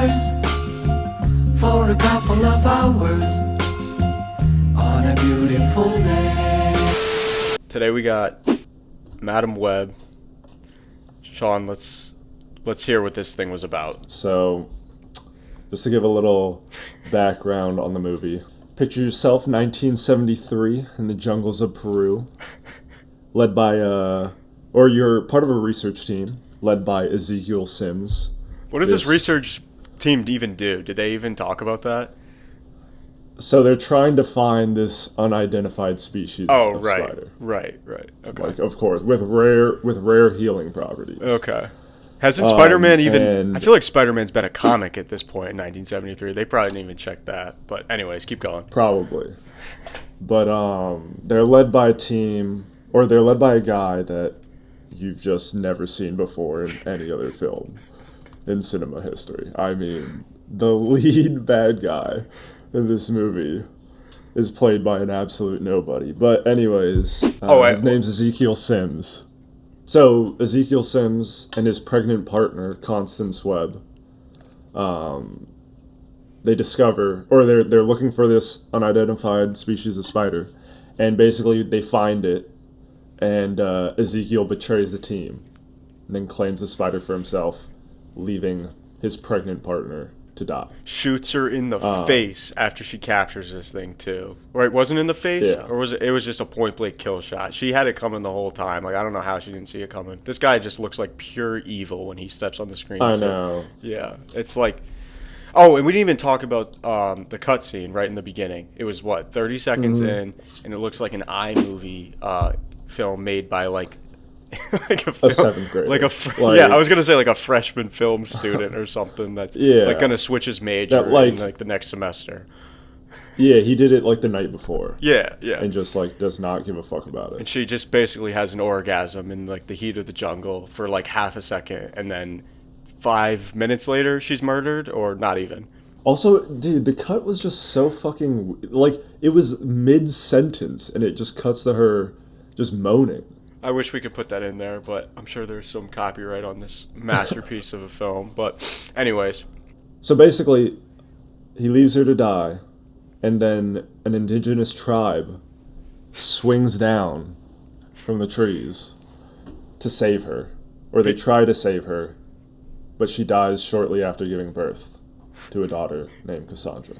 flowers for a couple of hours on a beautiful day. Today we got Madam Web. Sean, let's hear what this thing was about. So, just to give a little background on the movie. Picture yourself 1973 in the jungles of Peru, led by, or you're part of a research team led by Ezekiel Sims. What does this research team even do? Did they even talk about that? So they're trying to find this unidentified species of spider. Right. Okay. Like, of course, with rare healing properties. Okay. Hasn't Spider-Man even... and- I feel like Spider-Man's been a comic at this point in 1973. They probably didn't even check that. But anyways, keep going. Probably. But they're led by a team, or they're led by a guy that you've just never seen before in any other film in cinema history. I mean, the lead bad guy in this movie is played by an absolute nobody. But anyways, his name's Ezekiel Sims. So Ezekiel Sims and his pregnant partner, Constance Webb, they discover, or they're looking for this unidentified species of spider, and basically they find it, and Ezekiel betrays the team, and then claims the spider for himself, leaving his pregnant partner to die. Shoots her in the face after she captures this thing too. Right? Wasn't in the face? Yeah. Or was it was just a point blank kill shot? She had it coming the whole time. Like, I don't know how she didn't see it coming. This guy just looks like pure evil when he steps on the screen. I too. know. Yeah. It's like... Oh, and we didn't even talk about the cutscene right in the beginning. It was, 30 seconds in, and it looks like an iMovie film made by, like a seventh grader. I was gonna say like a freshman film student or something that's like gonna switch his major in like the next semester. Yeah, he did it like the night before. Yeah. And just like does not give a fuck about it. And she just basically has an orgasm in like the heat of the jungle for like half a second, and then 5 minutes later she's murdered, or not even. Also, dude, the cut was just so fucking like it was mid-sentence, and it just cuts to her just moaning. I wish we could put that in there, but I'm sure there's some copyright on this masterpiece of a film. But anyways. So basically, he leaves her to die, and then an indigenous tribe swings down from the trees to save her. Or they try to save her, but she dies shortly after giving birth to a daughter named Cassandra.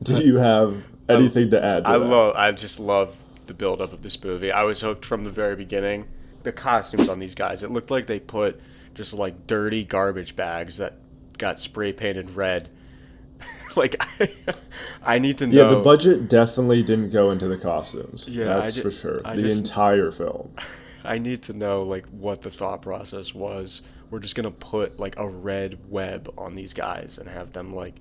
Do you have anything to add to that? I just love the build-up of this movie. I was hooked from the very beginning. The costumes on these guys, it looked like they put just like dirty garbage bags that got spray painted red. Like, I need to know. Yeah, the budget definitely didn't go into the costumes. Yeah, that's for sure. Entire film. I need to know like what the thought process was. We're just gonna put like a red web on these guys and have them like.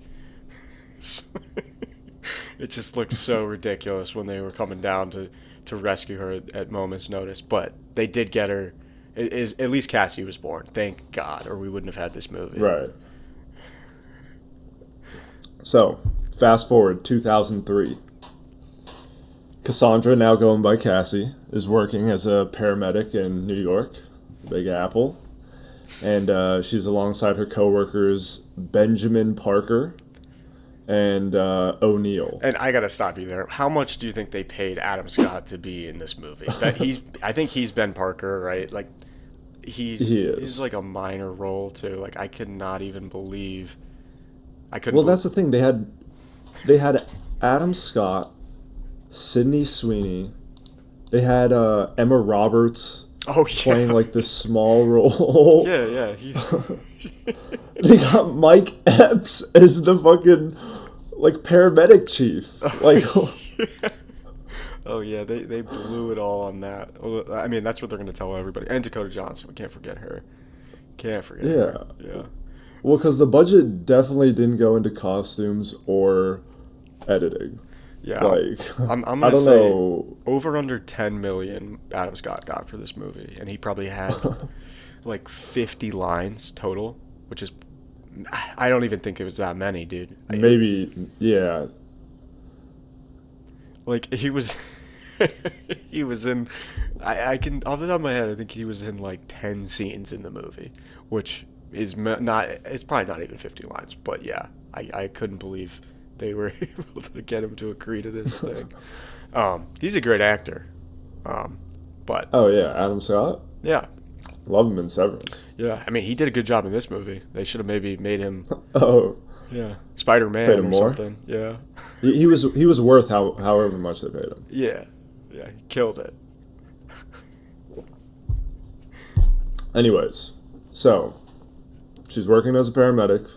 It just looked so ridiculous when they were coming down to rescue her at moment's notice. But they did get her. At least Cassie was born. Thank God, or we wouldn't have had this movie. Right. So, fast forward 2003. Cassandra, now going by Cassie, is working as a paramedic in New York, Big Apple. And she's alongside her coworkers Benjamin Parker and O'Neill. And I gotta stop you there. How much do you think they paid Adam Scott to be in this movie? I think he's Ben Parker, right? Like, he's like a minor role too. Like, I could not even believe. Well, that's the thing. They had Adam Scott, Sydney Sweeney. They had Emma Roberts. Playing like this small role. Yeah. They got Mike Epps as the fucking like paramedic chief. Like, oh yeah, they blew it all on that. I mean, that's what they're gonna tell everybody. And Dakota Johnson, we can't forget her. Her. Yeah. Well, because the budget definitely didn't go into costumes or editing. Yeah, like I'm gonna I don't say know. over under 10 million Adam Scott got for this movie, and he probably had like 50 lines total, which is I don't even think it was that many, dude. Maybe, yeah. Like, he was he was in I can off the top of my head I think he was in like 10 scenes in the movie, which is not. It's probably not even 50 lines, but yeah, I couldn't believe they were able to get him to agree to this thing. He's a great actor, but Oh yeah, Adam Scott. yeah, Love him in Severance. yeah. I mean, he did a good job in this movie. They should have maybe made him, Oh, yeah, paid Spider-Man him or more? something. Yeah, he was worth however much they paid him. yeah, yeah. He killed it. Anyways, so she's working as a paramedic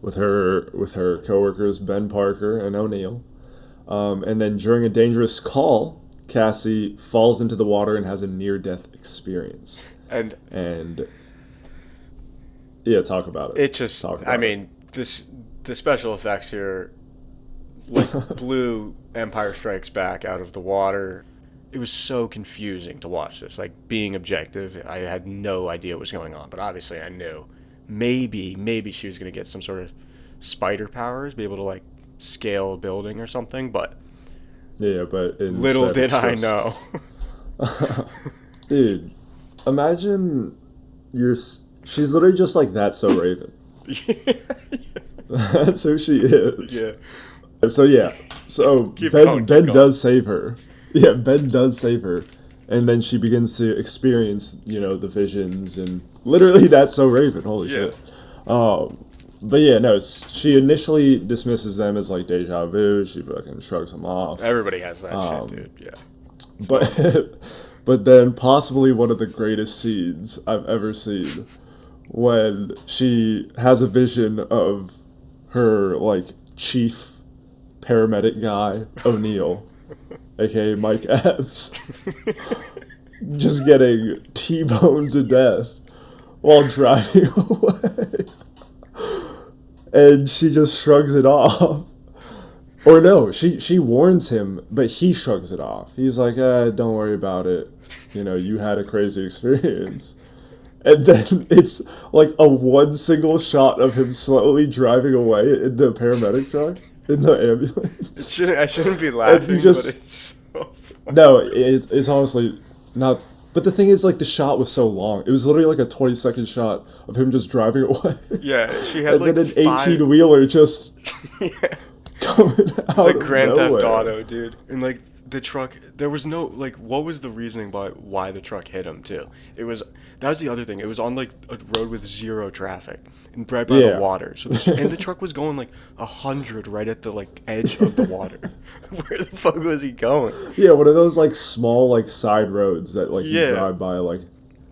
with her coworkers Ben Parker and O'Neill, and then during a dangerous call, Cassie falls into the water and has a near-death experience. And And yeah, talk about it. it just, Talk about I it. mean, the special effects here, like, blew Empire Strikes Back out of the water. It was so confusing to watch this. Like, being objective, I had no idea what was going on, but obviously I knew. Maybe she was going to get some sort of spider powers, be able to, like, scale a building or something, but Yeah, but little instead did it's I just- know. Dude, imagine she's literally just like That's So Raven. That's who she is. Yeah. So yeah, so Keep Ben going, keep Ben going. does save her. Yeah, Ben does save her, and then she begins to experience, the visions and literally That's So Raven. Holy Yeah. shit. But yeah, no, she initially dismisses them as like deja vu. She fucking shrugs them off. Everybody has that shit, dude. Yeah. But but then possibly one of the greatest scenes I've ever seen, when she has a vision of her like chief paramedic guy, O'Neill, aka Mike Epps, just getting T-boned to death while driving away. And she just shrugs it off. Or no, she warns him, but he shrugs it off. He's like, don't worry about it. You had a crazy experience. And then it's like a one single shot of him slowly driving away in the paramedic truck, in the ambulance. I shouldn't be laughing, just- but it's so funny. No, it's honestly not. But the thing is, like, the shot was so long. It was literally like a 20-second shot of him just driving away. Yeah, she had And like then an 5... 18-wheeler just Yeah. coming out It's like of Grand nowhere. Theft Auto, dude. And like the truck, there was no like, what was the reasoning by why the truck hit him too? That was the other thing. It was on like a road with zero traffic and right by Yeah. the water. So and the truck was going like 100 right at the like edge of the water. Where the fuck was he going? Yeah, one of those like small like side roads that like Yeah. you drive by like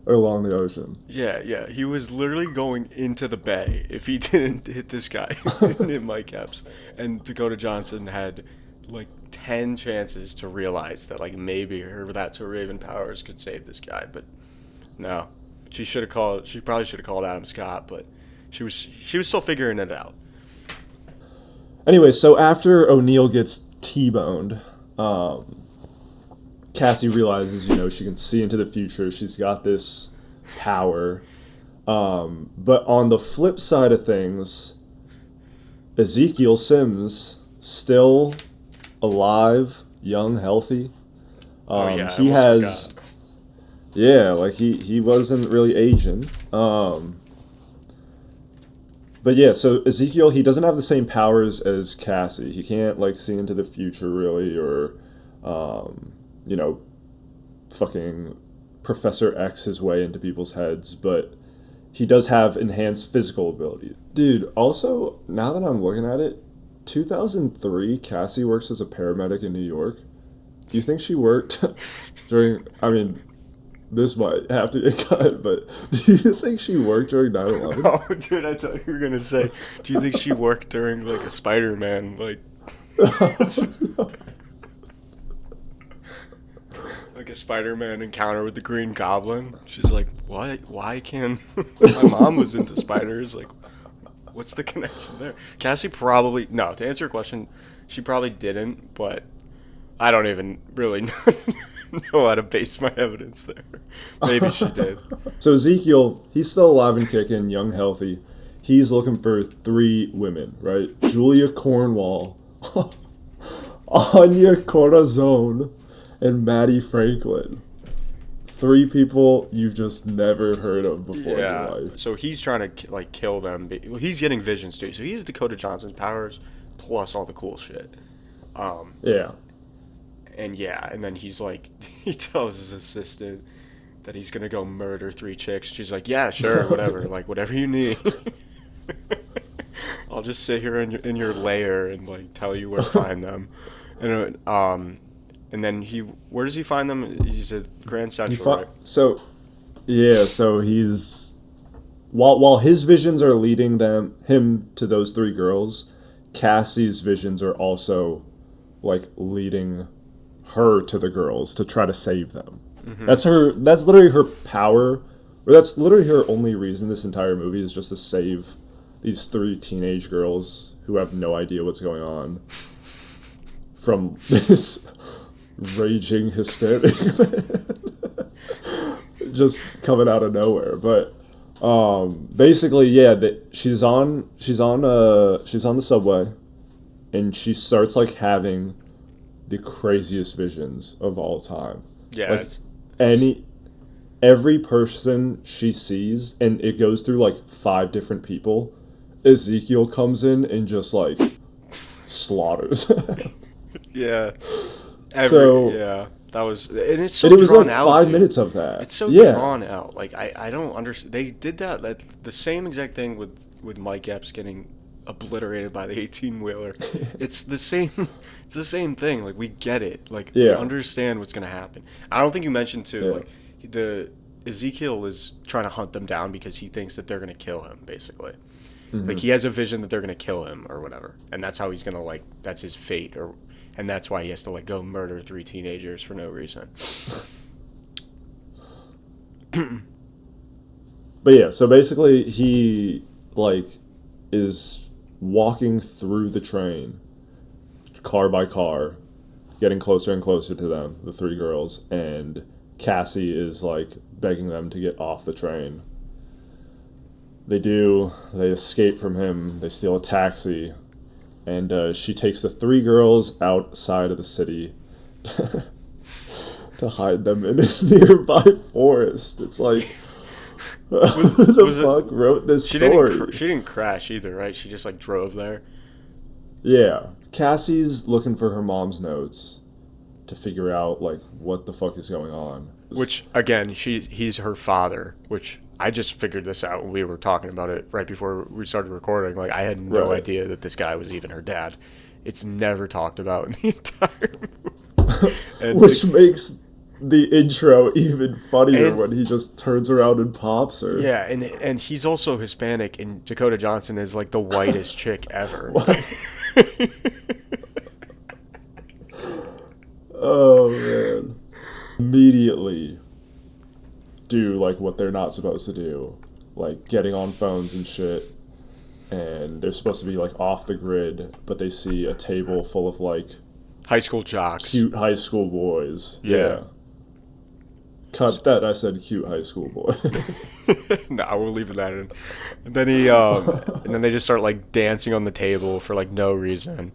along the ocean. Yeah. He was literally going into the bay if he didn't hit this guy, hit Mike Epps. And Dakota Johnson had like 10 chances to realize that like maybe That's Her Raven powers could save this guy, but no. She probably should have called Adam Scott, but she was still figuring it out. Anyway, so after O'Neill gets T-boned, Cassie realizes, she can see into the future. She's got this power. But on the flip side of things, Ezekiel Sims, still alive, young, healthy. Oh yeah, He I almost has... forgot. Yeah, like he wasn't really Asian. But yeah, so Ezekiel, he doesn't have the same powers as Cassie. He can't like see into the future really, or fucking Professor X his way into people's heads, but he does have enhanced physical ability. Dude, also, now that I'm looking at it, 2003, Cassie works as a paramedic in New York. Do you think she worked during, this might have to get cut, but do you think she worked during 9/11? Oh, dude, I thought you were gonna say, do you think she worked during like a Spider-Man like like a Spider-Man encounter with the Green Goblin? She's like, what? Why can't my mom was into spiders? Like, what's the connection there? Cassie probably no. To answer your question, she probably didn't, but I don't even really know how to base my evidence there. Maybe she did. So Ezekiel, he's still alive and kicking, young, healthy. He's looking for 3 women, right? Julia Cornwall, Anya Corazon, and Maddie Franklin. 3 people you've just never heard of before in Yeah. your life. So he's trying to like kill them. Well, he's getting visions too. So he's Dakota Johnson's powers plus all the cool shit. Yeah. And yeah, and then he's like, he tells his assistant that he's gonna go murder 3 chicks. She's like, yeah, sure, whatever, like whatever you need. I'll just sit here in your lair and like tell you where to find them. And then where does he find them? He's at Grand Central, right? So he's while his visions are leading him to those 3 girls, Cassie's visions are also like leading her to the girls to try to save them. Mm-hmm. That's literally her power, or that's literally her only reason this entire movie is just to save these 3 teenage girls who have no idea what's going on from this raging Hispanic man just coming out of nowhere. But basically, yeah, she's on the subway, and she starts like having the craziest visions of all time. Yeah, like every person she sees, and it goes through like 5 different people. Ezekiel comes in and just like slaughters. Yeah. That was, and it's so and it was drawn like out, 5 dude. minutes of that. It's so drawn out. Like I don't understand. They did that the same exact thing with Mike Epps getting obliterated by the 18-wheeler. It's the same. It's the same thing. Like we get it. Like we understand what's gonna happen. I don't think you mentioned too. Like the Ezekiel is trying to hunt them down because he thinks that they're gonna kill him. Basically, like he has a vision that they're gonna kill him or whatever, and that's how he's gonna like. That's his fate, and that's why he has to like go murder 3 teenagers for no reason. But yeah, so basically he like is walking through the train, car by car, getting closer and closer to them, the 3 girls, and Cassie is like begging them to get off the train. They escape from him, they steal a taxi, and she takes the 3 girls outside of the city to hide them in a nearby forest. It's like, who the fuck wrote this story? She didn't crash either, right? She just like drove there. Yeah. Cassie's looking for her mom's notes to figure out like what the fuck is going on. Which again, he's her father, which I just figured this out when we were talking about it right before we started recording. Like I had no idea that this guy was even her dad. It's never talked about in the entire movie. Which makes the intro even funnier when he just turns around and pops her. Yeah, and he's also Hispanic, and Dakota Johnson is like the whitest chick ever. Oh man. Immediately do like what they're not supposed to do, like getting on phones and shit, and they're supposed to be like off the grid, but they see a table full of like high school jocks, cute high school boys. Yeah. Cut that. I said cute high school boy. No, we'll leave that in. And then and then they just start like dancing on the table for like no reason.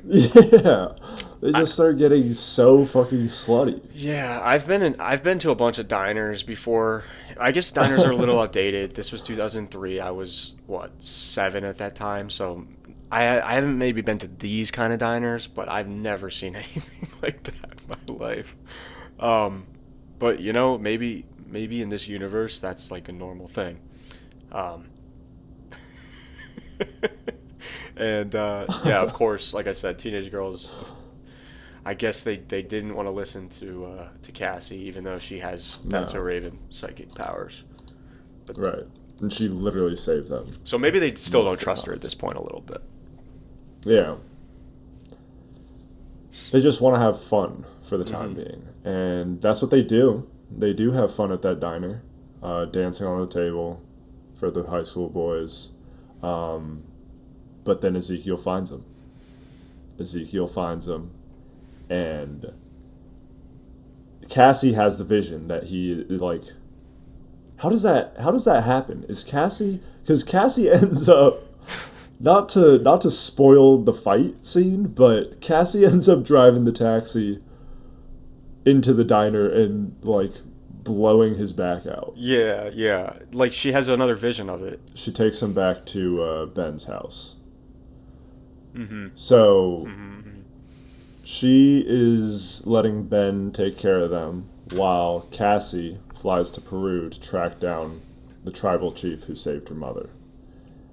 Yeah, they just start getting so fucking slutty. Yeah, I've been to a bunch of diners before. I guess diners are a little outdated. This was 2003. I was 7 at that time, so I haven't maybe been to these kind of diners, but I've never seen anything like that in my life. But you know, maybe in this universe that's like a normal thing. And yeah, of course, like I said, teenage girls. I guess they didn't want to listen to Cassie, even though she has That's So Raven psychic powers. But, right, and she literally saved them. So maybe they still don't trust her at this point a little bit. Yeah. They just want to have fun for the time being, and that's what they do. They do have fun at that diner, dancing on the table for the high school boys. But then Ezekiel finds him. And Cassie has the vision that he like. How does that happen? Is Cassie, because Cassie ends up not to spoil the fight scene, but Cassie ends up driving the taxi into the diner and like blowing his back out. Yeah. Like, she has another vision of it. She takes him back to Ben's house. Mm-hmm. So Mm-hmm. she is letting Ben take care of them while Cassie flies to Peru to track down the tribal chief who saved her mother.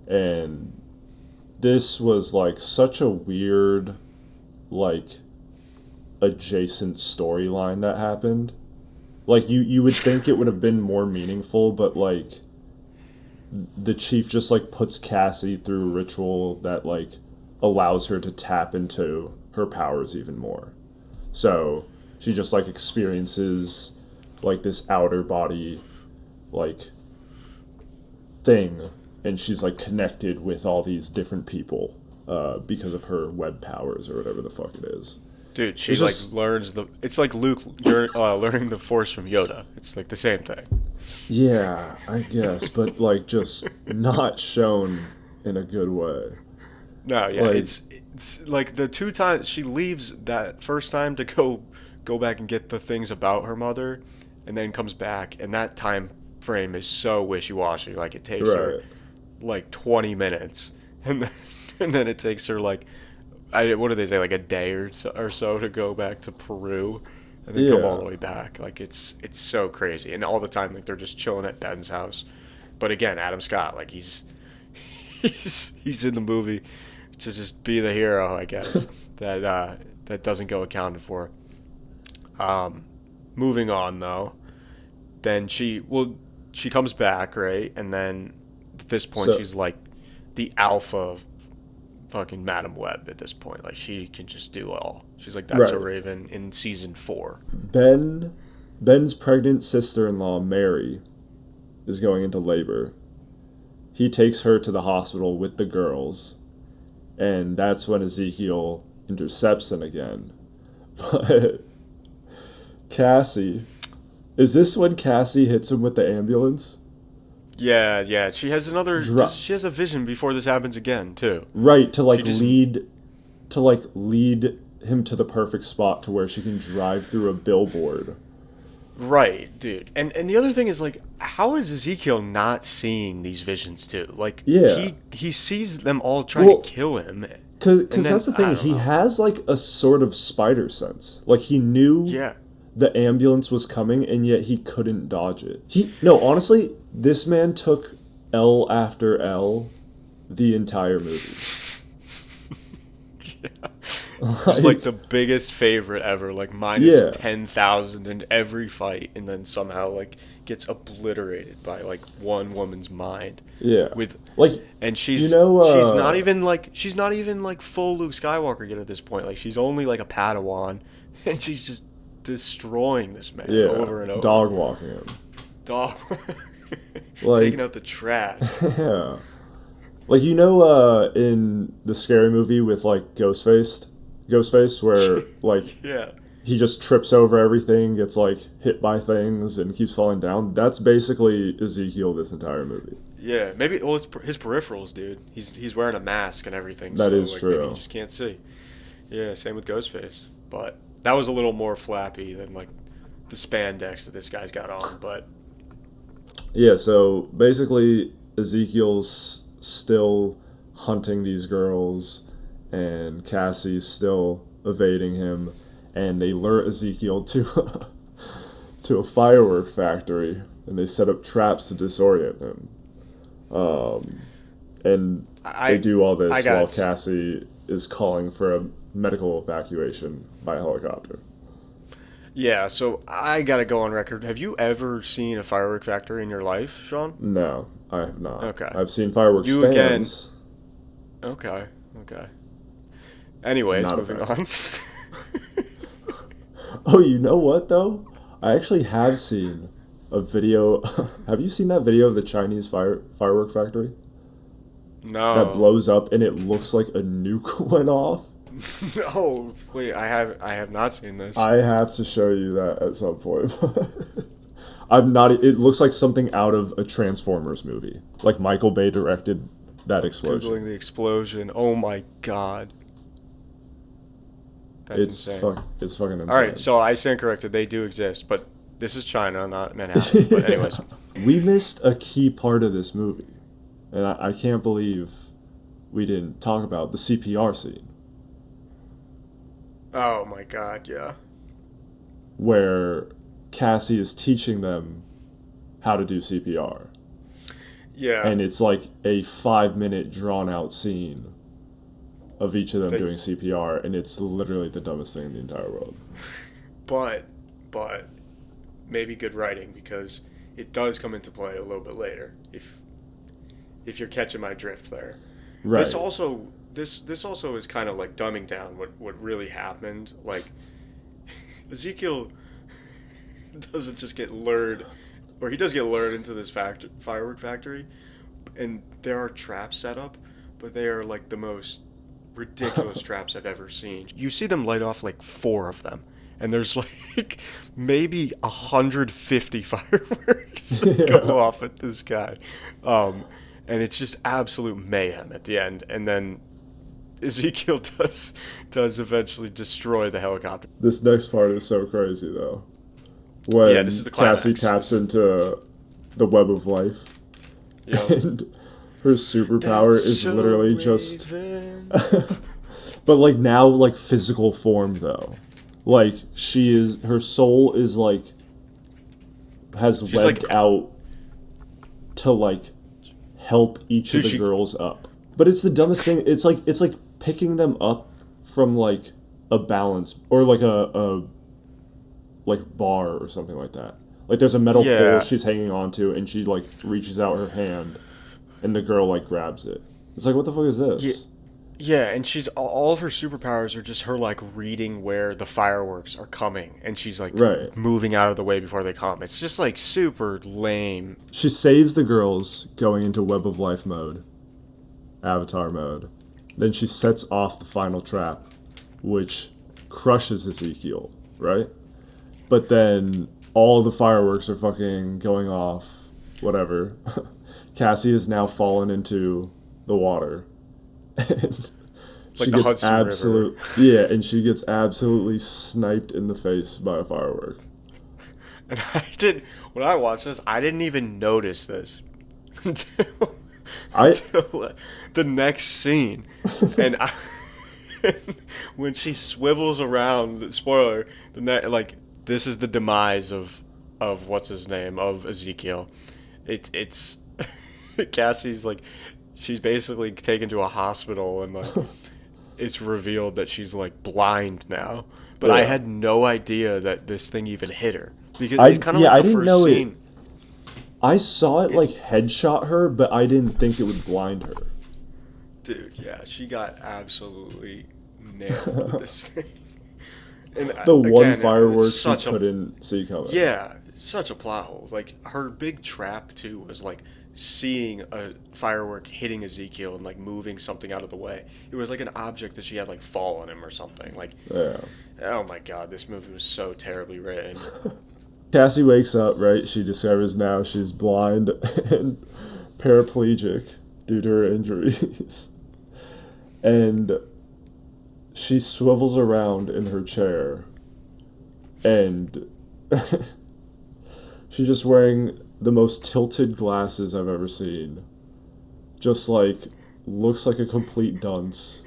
And this was like such a weird, like, adjacent storyline that happened. Like, you would think it would have been more meaningful, but like the chief just like puts Cassie through a ritual that like allows her to tap into her powers even more. So she just like experiences like this outer body like thing, and she's like connected with all these different people because of her web powers or whatever the fuck it is. Dude, she It's like just- learns the. It's like Luke learning the Force from Yoda. It's like the same thing. Yeah, I guess, but like just not shown in a good way. No, yeah, Like- it's like the two times she leaves that first time to go back and get the things about her mother, and then comes back, and that time frame is so wishy-washy. Like, it takes her Right. like 20 minutes, and then it takes her like what do they say, like a day or so to go back to Peru, and then come Yeah. all the way back. Like, it's so crazy, and all the time like they're just chilling at Ben's house. But again, Adam Scott, like he's in the movie to just be the hero, I guess. that doesn't go accounted for. Moving on though, then she comes back, right? And then at this point So- she's like the alpha of fucking Madam Web at this point. Like, she can just do it all. She's like That's a Right. Raven in season 4. Ben's pregnant sister-in-law Mary is going into labor. He takes her to the hospital with the girls, and that's when Ezekiel intercepts them again. But Cassie, is this when Cassie hits him with the ambulance? Yeah. She has Dra- she has a vision before this happens again too. Right, to like She just- lead him to the perfect spot to where she can drive through a billboard. Right, dude. And the other thing is, like, how is Ezekiel not seeing these visions too? Like, Yeah. he sees them all trying Well, to kill him. Because And then- that's the I thing, don't he know. has like a sort of spider sense. Like, he knew Yeah. the ambulance was coming, and yet he couldn't dodge it. No, honestly, this man took L after L the entire movie. He's like the biggest favorite ever, like minus Yeah. 10,000 in every fight, and then somehow like gets obliterated by like one woman's mind. Yeah. With Like, and she's you know, she's not even like full Luke Skywalker yet at this point. Like, she's only like a Padawan, and she's just destroying this man yeah, over and over. dog walking him. Dog. Like- Taking out the trash. Yeah. Like, you know, in the Scary Movie with like Ghostface, where like Yeah. he just trips over everything, gets like hit by things, and keeps falling down. That's basically Ezekiel this entire movie. Yeah, maybe. Well, it's his peripherals, dude. He's wearing a mask and everything. That so, is like, true. Maybe you just can't see. Yeah, same with Ghostface. But that was a little more flappy than like the spandex that this guy's got on. But Yeah, so basically Ezekiel's still hunting these girls, and Cassie's still evading him, and they lure Ezekiel to to a firework factory, and they set up traps to disorient him. And they do all this I got while it. Cassie is calling for a medical evacuation by helicopter. yeah, so I gotta go on record. Have you ever seen a firework factory in your life, Sean? No, I have not. Okay. I've seen firework You again- stands. Okay. Anyways, Not a moving fan. on. Oh, you know what though? I actually have seen a video. Have you seen that video of the Chinese firework factory No. that blows up and it looks like a nuke went off? No. Wait, I have not seen this. I have to show you that at some point. I'm not. It looks like something out of a Transformers movie. Like Michael Bay directed that explosion. Googling the explosion. Oh my god. That's It's insane. it's fucking insane. All right, so I stand corrected. They do exist, but This is China, not Manhattan. But anyways, We missed a key part of this movie, and I can't believe we didn't talk about the CPR scene oh my God, yeah. where Cassie is teaching them how to do CPR. Yeah. And it's like a 5-minute drawn out scene of each of them doing CPR, and it's literally the dumbest thing in the entire world. But maybe good writing, because it does come into play a little bit later, if you're catching my drift there. Right. This also is kind of like dumbing down what really happened. Like, Ezekiel doesn't just get lured, or he does get lured into this firework factory, and there are traps set up, but they are like the most ridiculous traps I've ever seen. You see them light off like 4 of them, and there's like maybe 150 fireworks that go off at this guy, and it's just absolute mayhem at the end. And then Ezekiel does eventually destroy the helicopter. This next part is so crazy, though. When Yeah, this is the climax. Cassie taps into the web of life, Yep. and her superpower is So literally just... Raven. But, like, now, like, physical form, though. Like, her soul is, like, has She's webbed like- out to, like, help each of Dude, the girls up. But it's the dumbest thing. It's like picking them up from, like, a balance, or, like, a like, bar or something like that. Like, there's a metal Yeah. pole she's hanging onto, and she, like, reaches out her hand, and the girl, like, grabs it. It's like, what the fuck is this? Yeah, and she's all of her superpowers are just her like reading where the fireworks are coming, and she's like Right. moving out of the way before they come. It's just like super lame. She saves the girls going into Web of Life mode, Avatar mode. Then she sets off the final trap, which crushes Ezekiel, right? But then all the fireworks are fucking going off, whatever. Cassie has now fallen into the water. And Like she the gets Hudson River. Yeah, and she gets absolutely sniped in the face by a firework. And when I watched this, I didn't even notice this until the next scene. And when she swivels around, spoiler, this is the demise of what's his name, of Ezekiel. It's Cassie's like, she's basically taken to a hospital, and like it's revealed that she's like blind now. But I Yeah. had no idea that this thing even hit her, because I it's kind of like I the didn't first know scene. I saw it like headshot her, but I didn't think it would blind her. Dude, yeah, she got absolutely nailed with this thing. And The one again, firework it's she such a couldn't see coming. yeah, such a plot hole. Like, her big trap too was like seeing a firework hitting Ezekiel and like moving something out of the way. It was like an object that she had like fall on him or something. Like, Yeah. oh my god, this movie was so terribly written. Cassie wakes up, right? She discovers now she's blind and paraplegic due to her injuries. And she swivels around in her chair, and she's just wearing the most tilted glasses I've ever seen. Just like, looks like a complete dunce.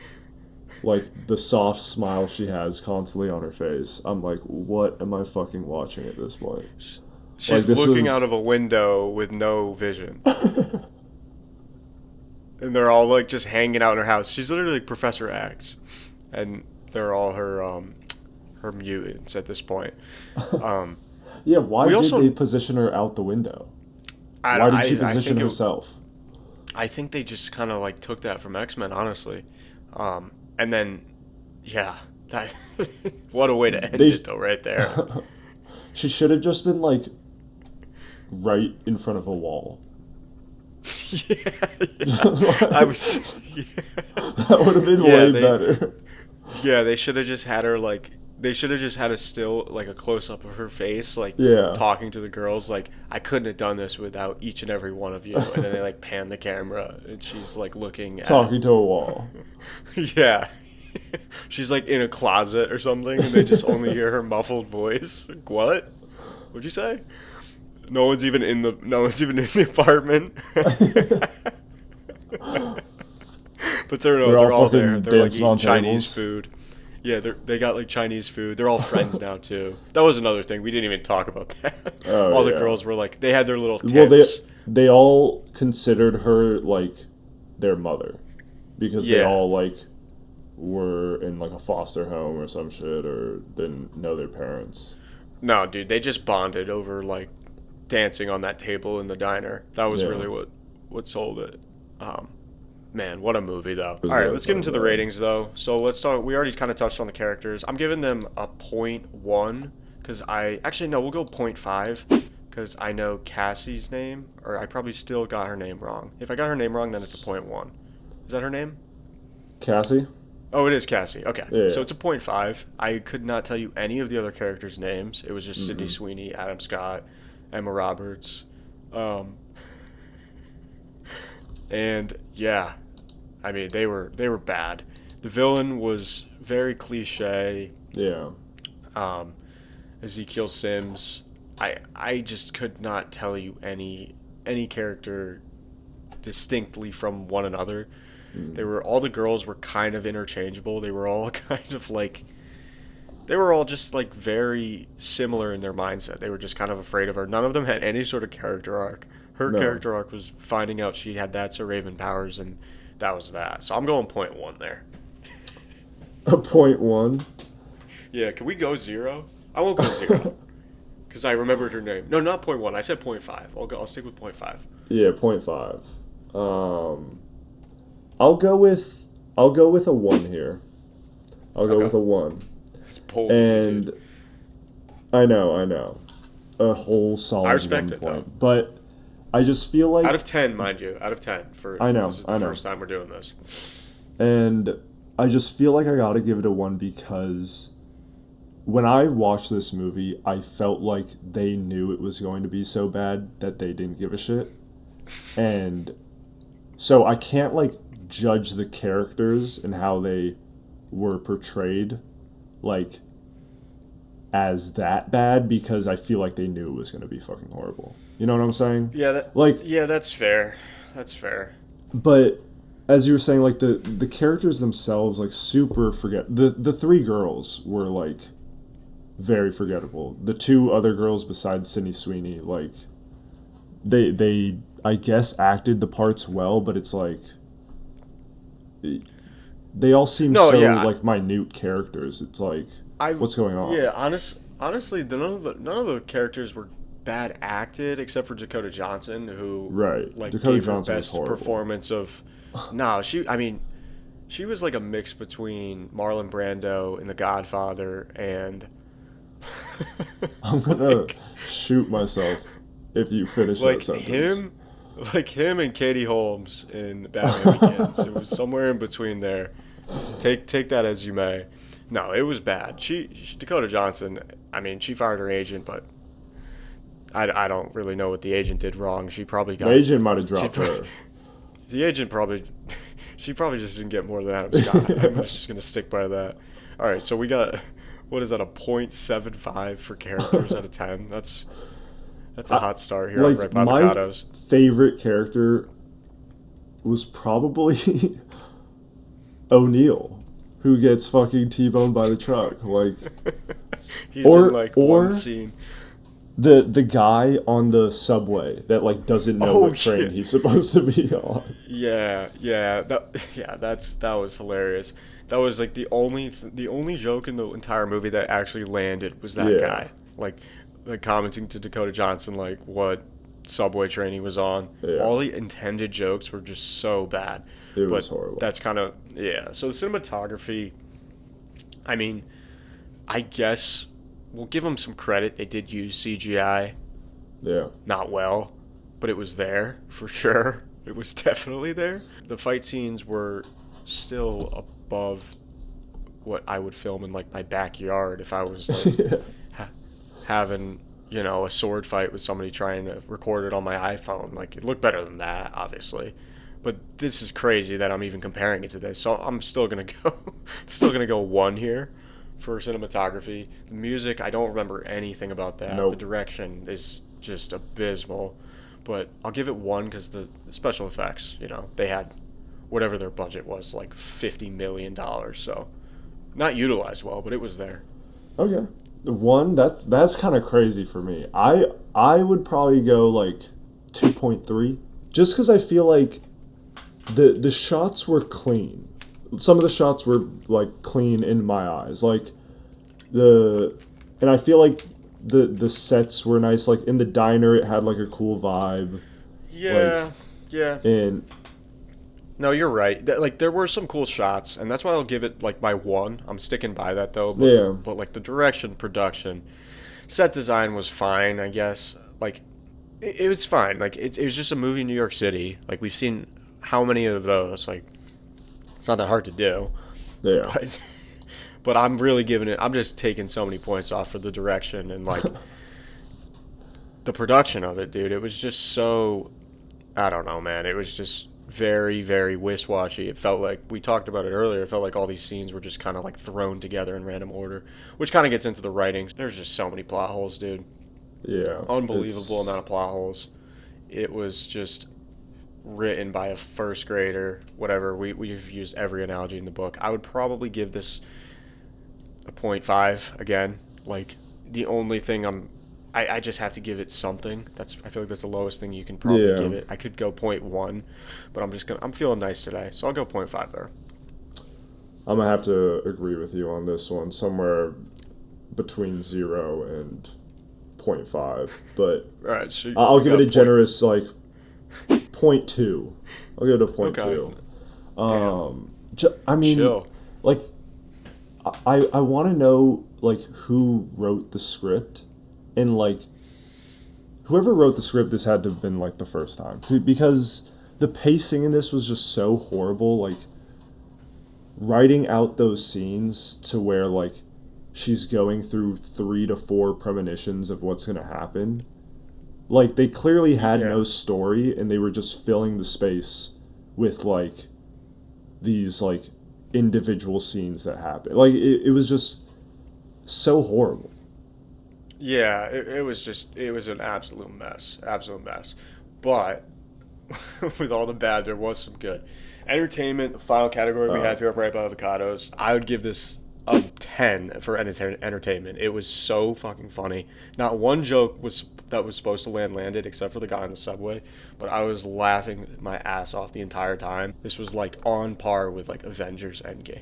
Like, the soft smile she has constantly on her face. I'm like, what am I fucking watching at this point? She's this looking was- out of a window with no vision. And they're all like just hanging out in her house. She's literally like Professor X, and they're all her mutants at this point. Yeah, why We did also- they position her out the window? I Why did she I position think herself? I think they just kind of like took that from X-Men, honestly. And then, yeah, that what a way to end it though, right there. She should have just been like right in front of a wall. Yeah. I was. Yeah. That would have been Yeah, way better. Yeah, they should have just had her like. They should have just had a still, like a close up of her face, like Yeah. talking to the girls, like, I couldn't have done this without each and every one of you. And then they like pan the camera, and she's like looking at. Talking to a wall. Yeah. She's like in a closet or something, and they just only hear her muffled voice. Like, what? What'd you say? No one's even in the apartment. But they're all there. fucking They're like dancing eating on Chinese tables. food. Yeah, they got like Chinese food. They're all friends now too. That was another thing. We didn't even talk about that. Oh, All the yeah. girls were like, they had their little Well, tips. they all considered her like their mother because they Yeah. all like were in like a foster home or some shit or didn't know their parents. No, dude, they just bonded over like dancing on that table in the diner. That was Yeah. really what sold it. Man, what a movie though. was All right, really let's get fun, into the though. ratings though. So let's talk. We already kind of touched on the characters. I'm giving them a 0.1 because we'll go 0.5 because I know Cassie's name, or I probably still got her name wrong. If I got her name wrong, then it's a 0.1. Is that her name? Cassie? Oh, it is Cassie. Okay. Yeah. So it's a 0.5. I could not tell you any of the other characters' names. It was just Sydney Sweeney, Adam Scott, Emma Roberts. And yeah, I mean they were bad. The villain was very cliche. Yeah. Ezekiel Sims. I just could not tell you any character distinctly from one another. All the girls were kind of interchangeable. They were all kind of like they were all just like very similar in their mindset. They were just kind of afraid of her. None of them had any sort of character arc. Her No. character arc was finding out she had That's a Raven powers, and that was that. So I'm going 0.1 there. A 0.1? Yeah, can we go 0? I won't go 0 because I remembered her name. No, not 0.1. I said 0.5. I'll stick with 0.5. Yeah, 0.5. I'll go with a 1 here. I'll go Okay. with a 1. It's bold, And dude. I know. A whole solid I respect 1 it, though. point. But I just feel like Out of 10, mind you. Out of 10. I know, This is the I know. first time we're doing this. And I just feel like I gotta give it a 1 because when I watched this movie, I felt like they knew it was going to be so bad that they didn't give a shit. And so I can't like judge the characters and how they were portrayed like as that bad because I feel like they knew it was going to be fucking horrible. You know what I'm saying? Yeah, that's fair. That's fair. But as you were saying, like the characters themselves, like super the 3 girls were like very forgettable. The 2 other girls besides Sydney Sweeney, like they I guess acted the parts well, but it's like they all seem like minute characters. It's like what's going on? Yeah, honestly, none of the characters were bad acted except for Dakota Johnson, who Right. like Dakota gave Johnson her was best horrible. performance of. No, she was like a mix between Marlon Brando in The Godfather and. I'm gonna shoot myself if you finish like that sentence. him and Katie Holmes in Batman Begins. It was somewhere in between there. Take that as you may. No, it was bad. She Dakota Johnson. I mean, she fired her agent, but I don't really know what the agent did wrong. She probably got The agent might have dropped she- her. the agent probably. She probably just didn't get more than Adam Scott. I'm just gonna stick by that. All right, so we got. What is that? A 0.75 for characters out of 10. That's a hot start here on Ripe My Avocados. favorite character was probably O'Neill, who gets fucking T-boned by the truck. Like He's or- in like or- one scene. the guy on the subway that like doesn't know what train yeah. he's supposed to be on. Yeah, that was hilarious. That was like the only joke in the entire movie that actually landed was that Yeah. guy. Like commenting to Dakota Johnson like what subway train he was on. Yeah. All the intended jokes were just so bad. It was horrible. That's kind of So the cinematography, I mean, I guess we'll give them some credit. They did use CGI, Yeah. not well, but it was there for sure. It was definitely there. The fight scenes were still above what I would film in like my backyard if I was like having a sword fight with somebody trying to record it on my iPhone. Like it looked better than that, obviously. But this is crazy that I'm even comparing it to this. So I'm still gonna go 1 here for cinematography. The music, I don't remember anything about that. Nope. The direction is just abysmal. But I'll give it 1 because the special effects, they had whatever their budget was, like $50 million. So not utilized well, but it was there. Okay. 1, that's kind of crazy for me. I would probably go like 2.3, just because I feel like the shots were clean. Some of the shots were like clean in my eyes, and I feel like the sets were nice. Like in the diner, it had like a cool vibe. Yeah, yeah. And no, you're right. Like there were some cool shots, and that's why I'll give it like my 1. I'm sticking by that though. But, yeah, but like the direction, production, set design was fine, I guess. Like it was fine. Like it was just a movie in New York City. Like we've seen how many of those? Like it's not that hard to do. yeah. But I'm really giving it. I'm just taking so many points off for the direction and like the production of it, dude. It was just so. I don't know, man. It was just very, very wish-washy. It felt like, we talked about it earlier, it felt like all these scenes were just kind of like thrown together in random order, which kind of gets into the writing. There's just so many plot holes, dude. Yeah. Unbelievable amount of plot holes. It was just written by a first grader, whatever. We've used every analogy in the book. I would probably give this a 0.5 again. Like, the only thing I just have to give it something. I feel like that's the lowest thing you can probably give it. I could go 0.1, but I'm feeling nice today, so I'll go 0.5 there. I'm gonna have to agree with you on this one, somewhere between 0 and 0.5. But All right, so I'll give it a generous like 0.2. I'll give it a 0.2. Okay. I mean, Chill. like, I want to know like who wrote the script. And, like, whoever wrote the script, this had to have been, like, the first time. Because the pacing in this was just so horrible. Like, writing out those scenes to where, like, she's going through 3 to 4 premonitions of what's going to happen. Like, they clearly had no story, and they were just filling the space with, like, these, like, individual scenes that happen. Like, it was just so horrible. Yeah, it was an absolute mess. But with all the bad, there was some good. Entertainment, the final category we have here at Right by Avocados, I would give this a 10 for entertainment. It was so fucking funny. Not one joke that was supposed to landed except for the guy on the subway, but I was laughing my ass off the entire time. This was like on par with like Avengers Endgame.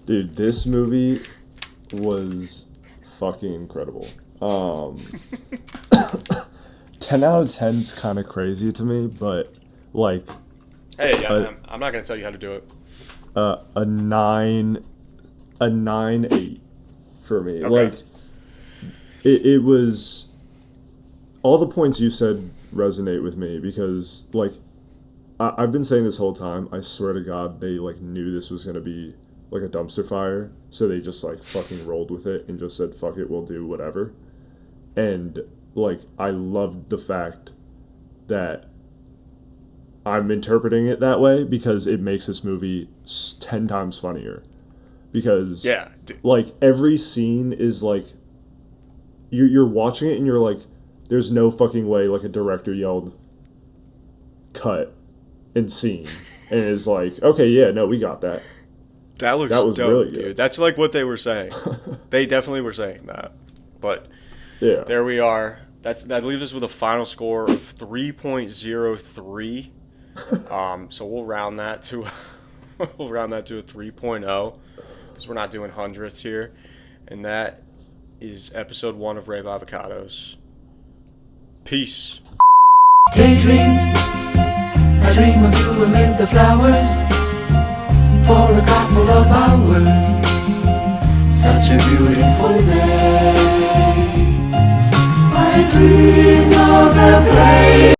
Dude, this movie was fucking incredible. 10 out of 10's kind of crazy to me, but like, hey, I'm not gonna tell you how to do it. A 9.8 for me. Okay. Like, it was, all the points you said resonate with me because like I've been saying this whole time. I swear to God, they like knew this was gonna be like a dumpster fire, so they just like fucking rolled with it and just said fuck it, we'll do whatever. And like I loved the fact that I'm interpreting it that way because it makes this movie 10 times funnier. Because like every scene is like you're watching it and you're like, there's no fucking way like a director yelled cut and scene and is like, okay, yeah, no, we got that. That was dope, really good. dude. That's like what they were saying. They definitely were saying that. But yeah, there we are. That leaves us with a final score of 3.03. So we'll round that to a 3.0 because we're not doing hundredths here. And that is episode 1 of Rave Avocados. Peace. Daydreams, I dream of you amid the flowers for a couple of hours. Such a beautiful day. I dream of the place.